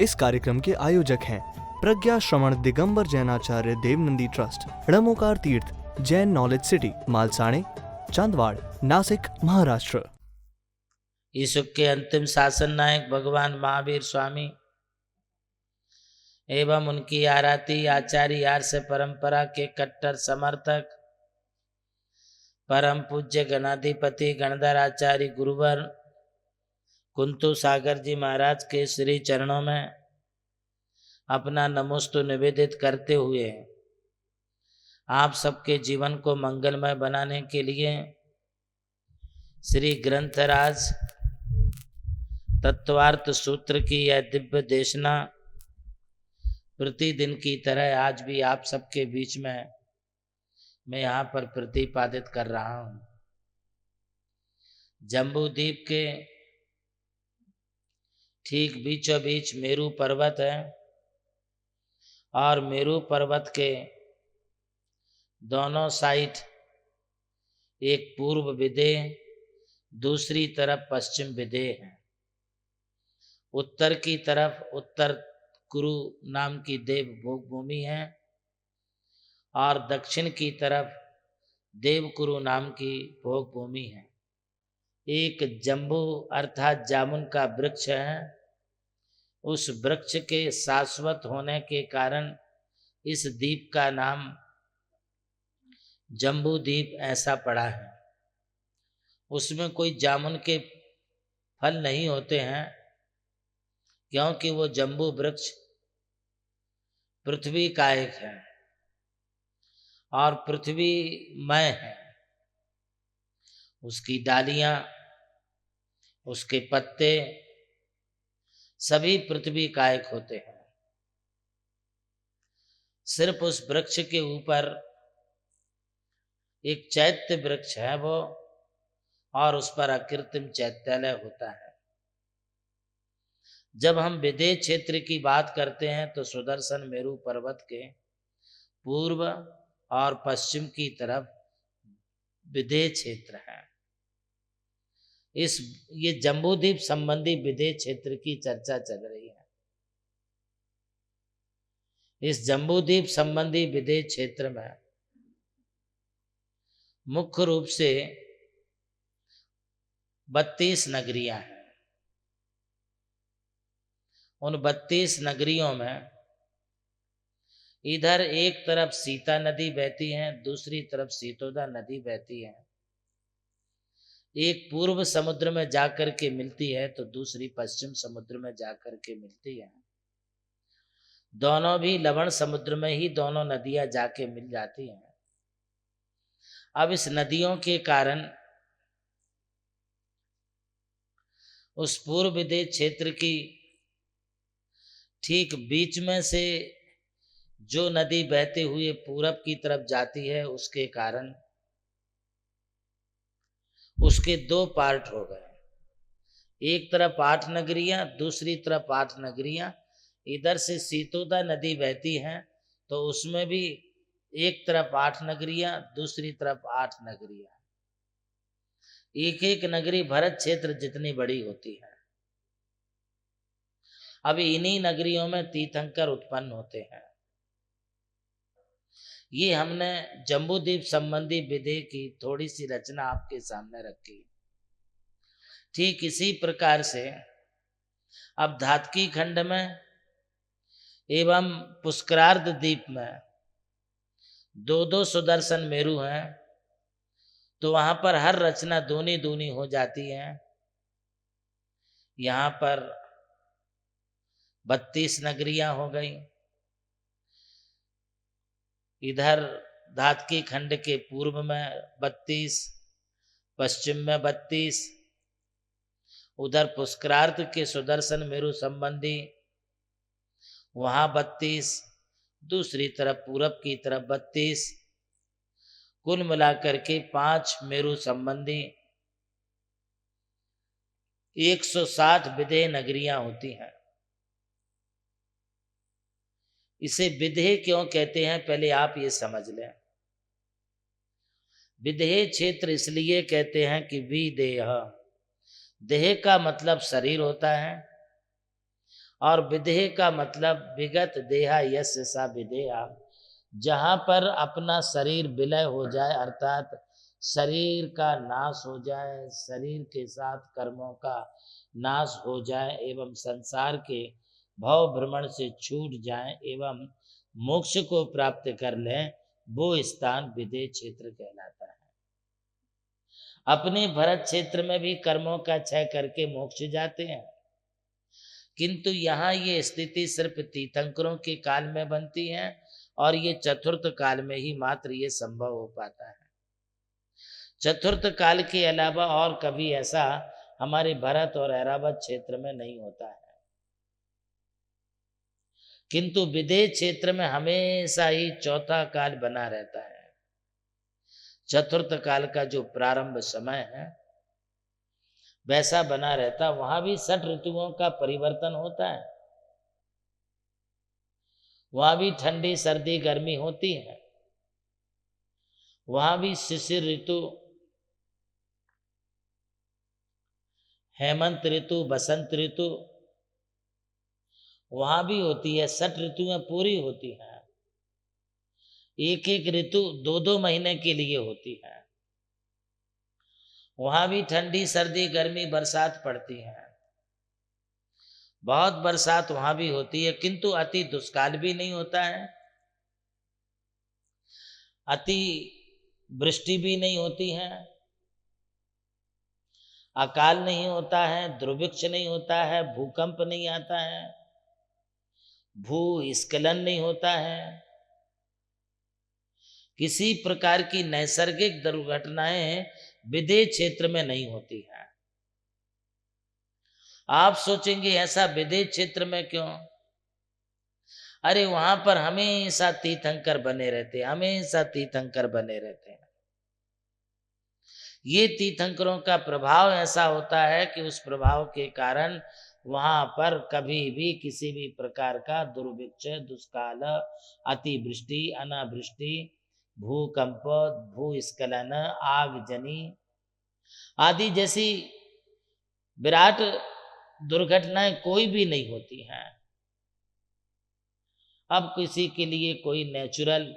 इस कार्यक्रम के आयोजक हैं प्रज्ञा श्रवण दिगंबर जैनाचार्य देवनंदी ट्रस्ट, रणमोकार तीर्थ जैन नॉलेज सिटी, मालसाणे, चांदवाड़, नासिक, महाराष्ट्र। इस युग के अंतिम शासन नायक भगवान महावीर स्वामी एवं उनकी आराती आचार्य आर्ष परंपरा के कट्टर समर्थक परम पूज्य गणाधिपति गणधर आचार्य गुरुवर कुंतु सागर जी महाराज के श्री चरणों में अपना नमोस्तु निवेदित करते हुए आप सबके जीवन को मंगलमय बनाने के लिए श्री ग्रंथराज तत्वार्थ सूत्र की यह दिव्य देशना प्रतिदिन की तरह आज भी आप सबके बीच में मैं यहाँ पर प्रतिपादित कर रहा हूँ। जम्बू द्वीप के ठीक बीचों बीच मेरू पर्वत है और मेरू पर्वत के दोनों साइड एक पूर्व विदेह दूसरी तरफ पश्चिम विदेह है। उत्तर की तरफ उत्तर कुरु नाम की देव भोग भूमि है और दक्षिण की तरफ देवकुरु नाम की भोग भूमि है। एक जम्बू अर्थात जामुन का वृक्ष है। उस वृक्ष के शाश्वत होने के कारण इस द्वीप का नाम जम्बू द्वीप ऐसा पड़ा है। उसमें कोई जामुन के फल नहीं होते हैं क्योंकि वो जम्बू वृक्ष पृथ्वी का एक है और पृथ्वीमय है। उसकी डालियां, उसके पत्ते सभी पृथ्वी का एक होते हैं। सिर्फ उस वृक्ष के ऊपर एक चैत्य वृक्ष है वो, और उस पर अकृत्रिम चैत्यालय होता है। जब हम विदेह क्षेत्र की बात करते हैं तो सुदर्शन मेरू पर्वत के पूर्व और पश्चिम की तरफ विदेह क्षेत्र है। ये जम्बूद्वीप संबंधी विदेह क्षेत्र की चर्चा चल रही है। इस जम्बूद्वीप संबंधी विदेह क्षेत्र में मुख्य रूप से 32 नगरियां हैं। उन 32 नगरियों में इधर एक तरफ सीता नदी बहती है, दूसरी तरफ सीतोदा नदी बहती है। एक पूर्व समुद्र में जाकर के मिलती है तो दूसरी पश्चिम समुद्र में जाकर के मिलती है। दोनों भी लवण समुद्र में ही दोनों नदियां जाके मिल जाती हैं। अब इस नदियों के कारण उस पूर्व विदेह क्षेत्र की ठीक बीच में से जो नदी बहते हुए पूरब की तरफ जाती है, उसके कारण उसके 2 पार्ट हो गए। एक तरफ 8 नगरियां, दूसरी तरफ 8 नगरियां। इधर से सीतोदा नदी बहती है तो उसमें भी एक तरफ 8 नगरियां, दूसरी तरफ 8 नगरियां। एक एक नगरी भरत क्षेत्र जितनी बड़ी होती है। अब इन्हीं नगरियों में तीर्थंकर उत्पन्न होते हैं। ये हमने जम्बूद्वीप संबंधी विदेह की थोड़ी सी रचना आपके सामने रखी। ठीक इसी प्रकार से अब धातकी खंड में एवं पुष्करार्ध द्वीप में 2-2 सुदर्शन मेरू हैं, तो वहां पर हर रचना दूनी दूनी हो जाती है। यहाँ पर 32 नगरियां हो गई। इधर धातकी खंड के पूर्व में 32, पश्चिम में 32, उधर पुष्करार्ध के सुदर्शन मेरू संबंधी वहां 32, दूसरी तरफ पूरब की तरफ 32, कुल मिलाकर के 5 मेरू संबंधी 160 विदेह नगरियां होती हैं। इसे विदेह क्यों कहते हैं, पहले आप ये समझ लें। विदेह क्षेत्र इसलिए कहते हैं कि विदेह, देह का मतलब शरीर होता है और विदेह का मतलब विगत देहा यस्य सा विदेहा, जहाँ पर अपना शरीर विलय हो जाए अर्थात शरीर का नाश हो जाए, शरीर के साथ कर्मों का नाश हो जाए एवं संसार के भव भ्रमण से छूट जाए एवं मोक्ष को प्राप्त कर लें, वो स्थान विदेह क्षेत्र कहलाता है। अपने भरत क्षेत्र में भी कर्मों का क्षय करके मोक्ष जाते हैं, किंतु यहाँ ये स्थिति सिर्फ तीर्थंकरों के काल में बनती है और ये चतुर्थ काल में ही मात्र ये संभव हो पाता है। चतुर्थ काल के अलावा और कभी ऐसा हमारे भरत और ऐरावत क्षेत्र में नहीं होता है, किंतु विदेह क्षेत्र में हमेशा ही चौथा काल बना रहता है। चतुर्थ काल का जो प्रारंभ समय है वैसा बना रहता, वहां भी 6 ऋतुओं का परिवर्तन होता है, वहां भी ठंडी सर्दी गर्मी होती है, वहां भी शिशिर ऋतु, हेमंत ऋतु, बसंत ऋतु वहां भी होती है। 6 ऋतुएं पूरी होती हैं, एक एक ऋतु 2-2 महीने के लिए होती है। वहां भी ठंडी सर्दी गर्मी बरसात पड़ती है, बहुत बरसात वहां भी होती है, किंतु अति दुष्काल भी नहीं होता है, अति वृष्टि भी नहीं होती है, अकाल नहीं होता है, दुर्भिक्ष नहीं होता है, भूकंप नहीं आता है, भूस्खलन नहीं होता है, किसी प्रकार की नैसर्गिक दुर्घटनाएं विदेह क्षेत्र में नहीं होती है। आप सोचेंगे ऐसा विदेह क्षेत्र में क्यों? अरे वहां पर हमेशा तीर्थंकर बने रहते हैं, हमेशा तीर्थंकर बने रहते हैं। ये तीर्थंकरों का प्रभाव ऐसा होता है कि उस प्रभाव के कारण वहां पर कभी भी किसी भी प्रकार का दुर्भिक्ष, दुष्काल, अतिवृष्टि, अनावृष्टि, भूकंप, भूस्खलन, आगजनी आदि जैसी विराट दुर्घटनाएं कोई भी नहीं होती हैं। अब किसी के लिए कोई नेचुरल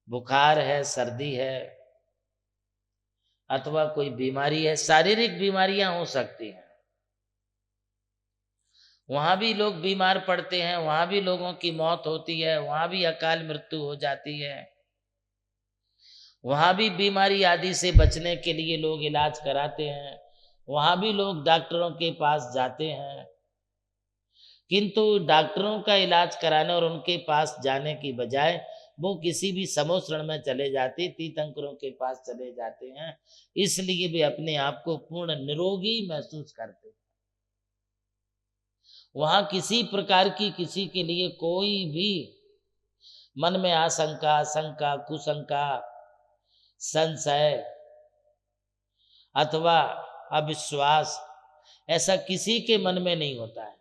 बुखार है, सर्दी है अथवा कोई बीमारी है, शारीरिक बीमारियां हो सकती हैं, वहां भी लोग बीमार पड़ते हैं, वहां भी लोगों की मौत होती है, वहां भी अकाल मृत्यु हो जाती है, वहां भी बीमारी आदि से बचने के लिए लोग इलाज कराते हैं, वहां भी लोग डॉक्टरों के पास जाते हैं, किंतु डॉक्टरों का इलाज कराने और उनके पास जाने की बजाय वो किसी भी समोश्रण में चले जाते, तीर्थंकरों के पास चले जाते हैं, इसलिए वे अपने आप को पूर्ण निरोगी महसूस करते हैं। वहां किसी प्रकार की किसी के लिए कोई भी मन में आशंका, शंका, कुशंका, संशय अथवा अविश्वास ऐसा किसी के मन में नहीं होता है।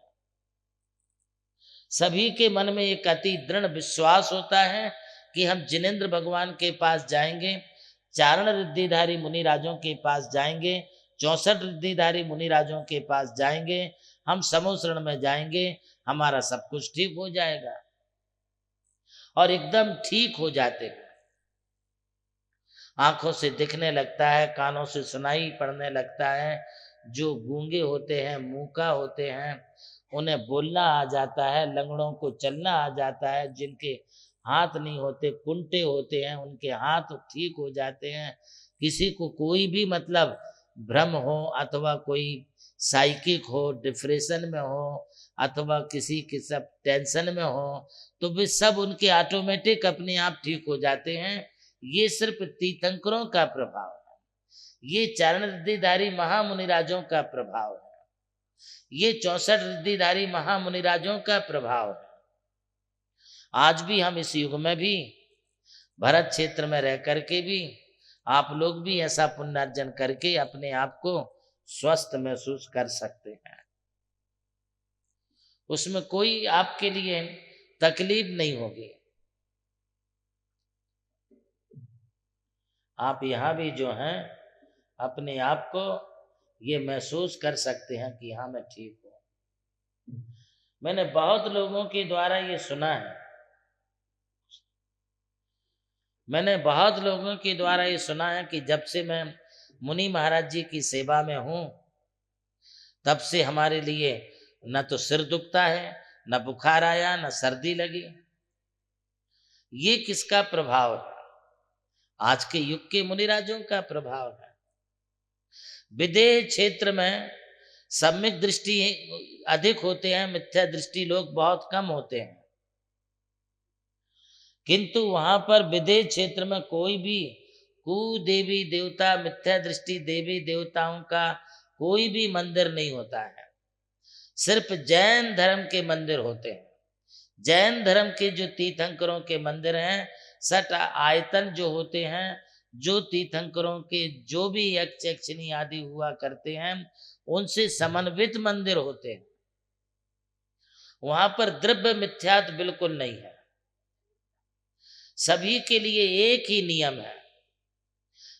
सभी के मन में एक अति दृढ़ विश्वास होता है कि हम जिनेंद्र भगवान के पास जाएंगे, चारण रिद्धिधारी मुनिराजों के पास जाएंगे, 64 रिद्धिधारी मुनिराजों के पास जाएंगे, हम समोश्रण में जाएंगे, हमारा सब कुछ ठीक हो जाएगा। और एकदम ठीक हो जाते हैं, आंखों से दिखने लगता है, कानों से सुनाई पड़ने लगता है, जो गूंगे होते हैं, मूका होते हैं, उन्हें बोलना आ जाता है, लंगड़ों को चलना आ जाता है, जिनके हाथ नहीं होते, कुंटे होते हैं, उनके हाथ ठीक हो जाते हैं। किसी को कोई भी मतलब भ्रम हो अथवा कोई साइकिक हो, डिप्रेशन में हो अथवा किसी के सब टेंशन में हो, तो वे सब उनके ऑटोमेटिक अपने आप ठीक हो जाते हैं। ये सिर्फ तीर्थंकरों का प्रभाव है, ये चारण रिद्धिधारी महामुनिराजों का प्रभाव है, ये 64 रिद्धिधारी महामुनिराजों का प्रभाव है। आज भी हम इस युग में भी भरत क्षेत्र में रह करके भी आप लोग भी ऐसा पुण्यार्जन करके अपने आप को स्वस्थ महसूस कर सकते हैं, उसमें कोई आपके लिए तकलीफ नहीं होगी। आप यहाँ भी जो हैं अपने आप को ये महसूस कर सकते हैं कि हाँ मैं ठीक हूँ। मैंने बहुत लोगों के द्वारा ये सुना है, मैंने बहुत लोगों के द्वारा ये सुना है कि जब से मैं मुनि महाराज जी की सेवा में हूं, तब से हमारे लिए न तो सिर दुखता है, न बुखार आया, न सर्दी लगी। ये किसका प्रभाव है? आज के युग के मुनिराजों का प्रभाव है। विदेह क्षेत्र में सम्यक दृष्टि अधिक होते हैं, मिथ्या दृष्टि लोग बहुत कम होते हैं। किंतु वहां पर विदेह क्षेत्र में कोई भी कुदेवी देवता, मिथ्या दृष्टि देवी देवताओं का कोई भी मंदिर नहीं होता है। सिर्फ जैन धर्म के मंदिर होते हैं। जैन धर्म के जो तीर्थंकरों के मंदिर हैं, सट आयतन जो होते हैं, जो तीर्थंकरों के जो भी यक्ष यक्षिणी आदि हुआ करते हैं, उनसे समन्वित मंदिर होते हैं। वहां पर द्रव्य मिथ्यात्व बिल्कुल नहीं है। सभी के लिए एक ही नियम है।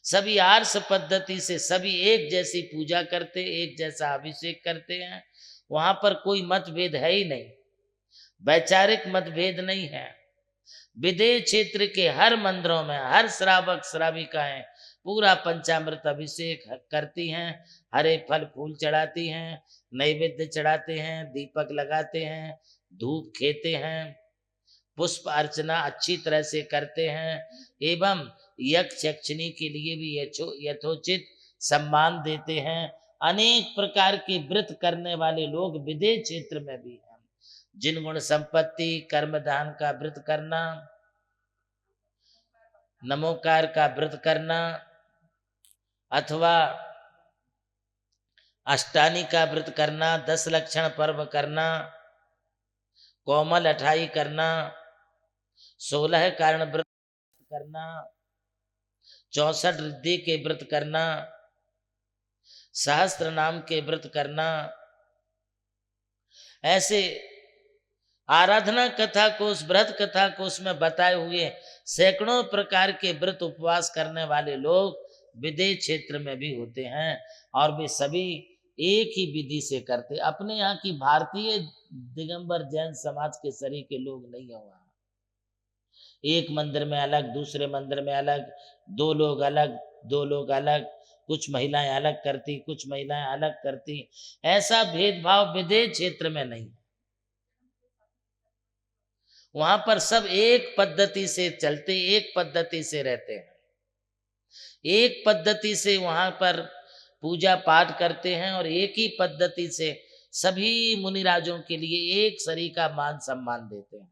सभी आर्ष पद्धति से सभी एक जैसी पूजा करते, एक जैसा अभिषेक करते हैं। वहां पर कोई मतभेद है ही नहीं, वैचारिक मतभेद नहीं है। विदेह क्षेत्र के हर मंदिरों में हर श्रावक श्राविकाएं पूरा पंचामृत अभिषेक करती हैं, हरे फल फूल चढ़ाती हैं, नैवेद्य चढ़ाते हैं, दीपक लगाते हैं, धूप खेते हैं, पुष्प अर्चना अच्छी तरह से करते हैं, एवं यक्ष यक्षिणी के लिए भी यथोचित सम्मान देते हैं। अनेक प्रकार के व्रत करने वाले लोग विदेह क्षेत्र में भी हैं। जिन गुण संपत्ति, कर्मदान का व्रत करना, नमोकार का व्रत करना, अथवा अष्टानी का व्रत करना, 10 लक्षण पर्व करना, कोमल अठाई करना, 16 कारण व्रत करना, 64 रिद्धि के व्रत करना, सहस्त्र नाम के व्रत करना, ऐसे आराधना कथा को, उस व्रत कथा को उसमें बताए हुए सैकड़ों प्रकार के व्रत उपवास करने वाले लोग विदेह क्षेत्र में भी होते हैं, और वे सभी एक ही विधि से करते। अपने यहाँ की भारतीय दिगंबर जैन समाज के शरीर के लोग नहीं है वहाँ। एक मंदिर में अलग, दूसरे मंदिर में अलग, 2 लोग अलग, 2 लोग अलग, कुछ महिलाएं अलग करती, कुछ महिलाएं अलग करती। ऐसा भेदभाव विदेह क्षेत्र में नहीं। वहां पर सब एक पद्धति से चलते, एक पद्धति से रहते हैं, एक पद्धति से वहां पर पूजा पाठ करते हैं, और एक ही पद्धति से सभी मुनिराजों के लिए एक शरीर का मान सम्मान देते हैं।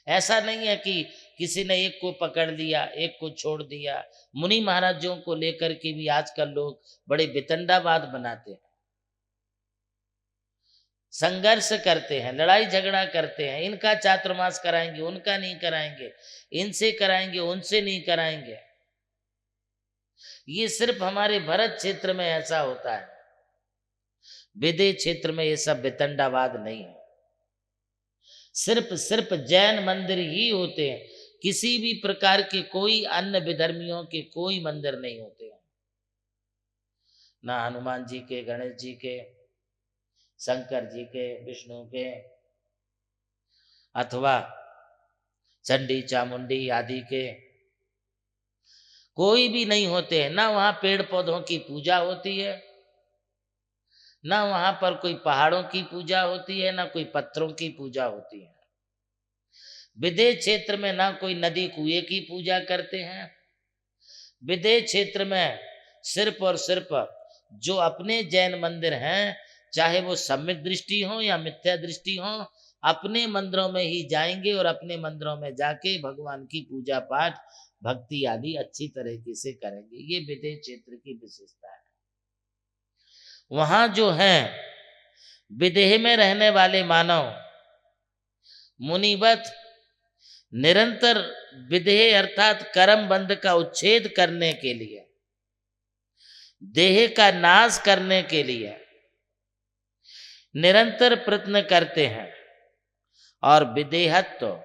ऐसा नहीं है कि किसी ने एक को पकड़ लिया, एक को छोड़ दिया। मुनि महाराजों को लेकर के भी आजकल लोग बड़े वितंडावाद बनाते हैं, संघर्ष करते हैं, लड़ाई झगड़ा करते हैं। इनका चातुर्मास कराएंगे, उनका नहीं कराएंगे, इनसे कराएंगे, उनसे नहीं कराएंगे। ये सिर्फ हमारे भरत क्षेत्र में ऐसा होता है। विदेह क्षेत्र में ये सब वितंडावाद नहीं है। सिर्फ जैन मंदिर ही होते हैं। किसी भी प्रकार के कोई अन्य विधर्मियों के कोई मंदिर नहीं होते हैं। ना हनुमान जी के, गणेश जी के, शंकर जी के, विष्णु के, अथवा चंडी चामुंडी आदि के, कोई भी नहीं होते हैं। ना वहां पेड़ पौधों की पूजा होती है, ना वहां पर कोई पहाड़ों की पूजा होती है, ना कोई पत्थरों की पूजा होती है। विदेह क्षेत्र में ना कोई नदी कुएं की पूजा करते हैं। विदेह क्षेत्र में सिर्फ और सिर्फ जो अपने जैन मंदिर हैं, चाहे वो सम्यक दृष्टि हो या मिथ्या दृष्टि हो, अपने मंदिरों में ही जाएंगे और अपने मंदिरों में जाके भगवान की पूजा पाठ, भक्ति आदि अच्छी तरीके से करेंगे। ये विदेह क्षेत्र की विशेषता है। वहां जो है विदेह में रहने वाले मानव मुनिवत निरंतर विदेह अर्थात कर्म बंध का उच्छेद करने के लिए, देह का नाश करने के लिए निरंतर प्रयत्न करते हैं, और विदेहत्व,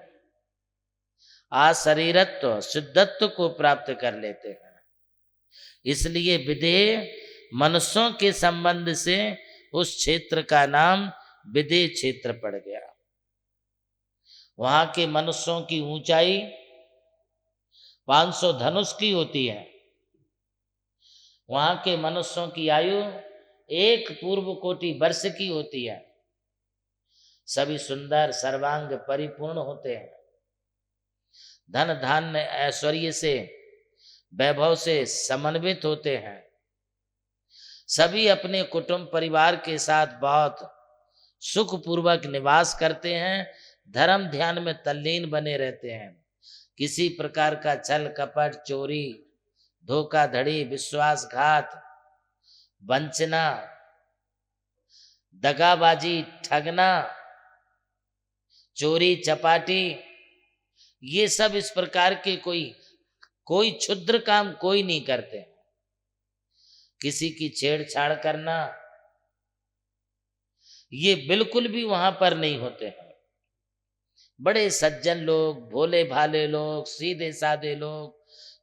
आशरीरत्व, शुद्धत्व को प्राप्त कर लेते हैं। इसलिए विदेह मनुष्यों के संबंध से उस क्षेत्र का नाम विदेह क्षेत्र पड़ गया। वहां के मनुष्यों की ऊंचाई 500 धनुष की होती है। वहां के मनुष्यों की आयु 1 पूर्व कोटि वर्ष की होती है। सभी सुंदर सर्वांग परिपूर्ण होते हैं। धन धान्य ऐश्वर्य से वैभव से समन्वित होते हैं। सभी अपने कुटुंब परिवार के साथ बहुत सुखपूर्वक निवास करते हैं। धर्म ध्यान में तल्लीन बने रहते हैं। किसी प्रकार का छल कपट चोरी धोखाधड़ी विश्वासघात वंचना दगाबाजी ठगना चोरी चपाटी ये सब इस प्रकार के कोई क्षुद्र काम कोई नहीं करते। किसी की छेड़छाड़ करना ये बिल्कुल भी वहां पर नहीं होते हैं। बड़े सज्जन लोग भोले भाले लोग सीधे साधे लोग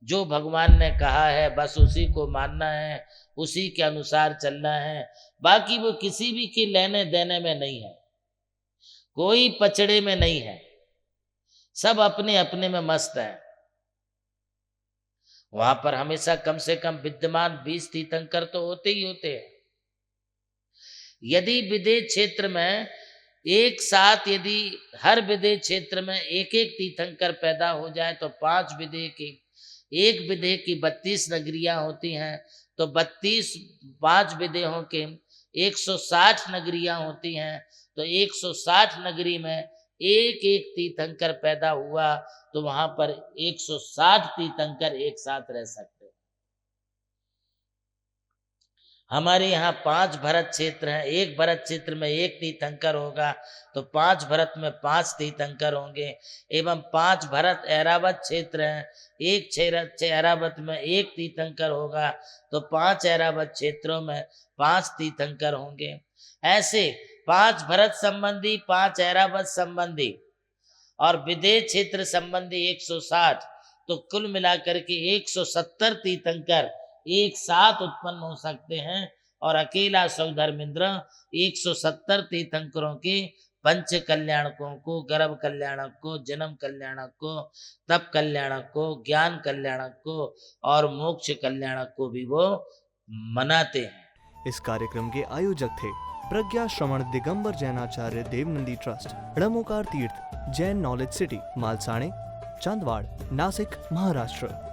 जो भगवान ने कहा है बस उसी को मानना है उसी के अनुसार चलना है। बाकी वो किसी भी के लेने देने में नहीं है। कोई पचड़े में नहीं है। सब अपने अपने में मस्त है। वहां पर हमेशा कम से कम विद्यमान 20 तीर्थंकर तो होते ही होते हैं। यदि विदेह क्षेत्र में एक साथ यदि हर विदेह क्षेत्र में एक एक तीर्थंकर पैदा हो जाए तो 5 विदेह की एक विदेह की 32 नगरियां होती हैं। तो 5 विदेहों के 160 नगरियां होती हैं। तो 160 नगरी में एक एक तीर्थंकर पैदा हुआ तो वहां पर 160 तीर्थंकर एक साथ रह सकते हैं। हमारे यहाँ 5 भरत क्षेत्र हैं। एक भरत क्षेत्र में एक तीर्थंकर होगा तो 5 भरत में 5 तीर्थंकर होंगे। एवं 5 भरत ऐरावत क्षेत्र हैं। एक ऐरावत में एक तीर्थंकर होगा तो 5 ऐरावत क्षेत्रों में 5 तीर्थंकर होंगे। ऐसे 5 भरत संबंधी 5 ऐरावत संबंधी और विदेह क्षेत्र संबंधी 160 तो कुल मिलाकर के 170 तीर्थंकर एक साथ उत्पन्न हो सकते हैं। और अकेला सौधर्मेंद्र 170 तीर्थंकरों के पंच कल्याणकों को गर्भ कल्याणक को जन्म कल्याणक को तप कल्याणक को ज्ञान कल्याणक को और मोक्ष कल्याणक को भी वो मनाते हैं। इस कार्यक्रम के आयोजक थे प्रज्ञा श्रवण दिगंबर जैनाचार्य देवनंदी ट्रस्ट, ड़मोकार तीर्थ, जैन नॉलेज सिटी, मालसाणे, चांदवाड़, नासिक, महाराष्ट्र।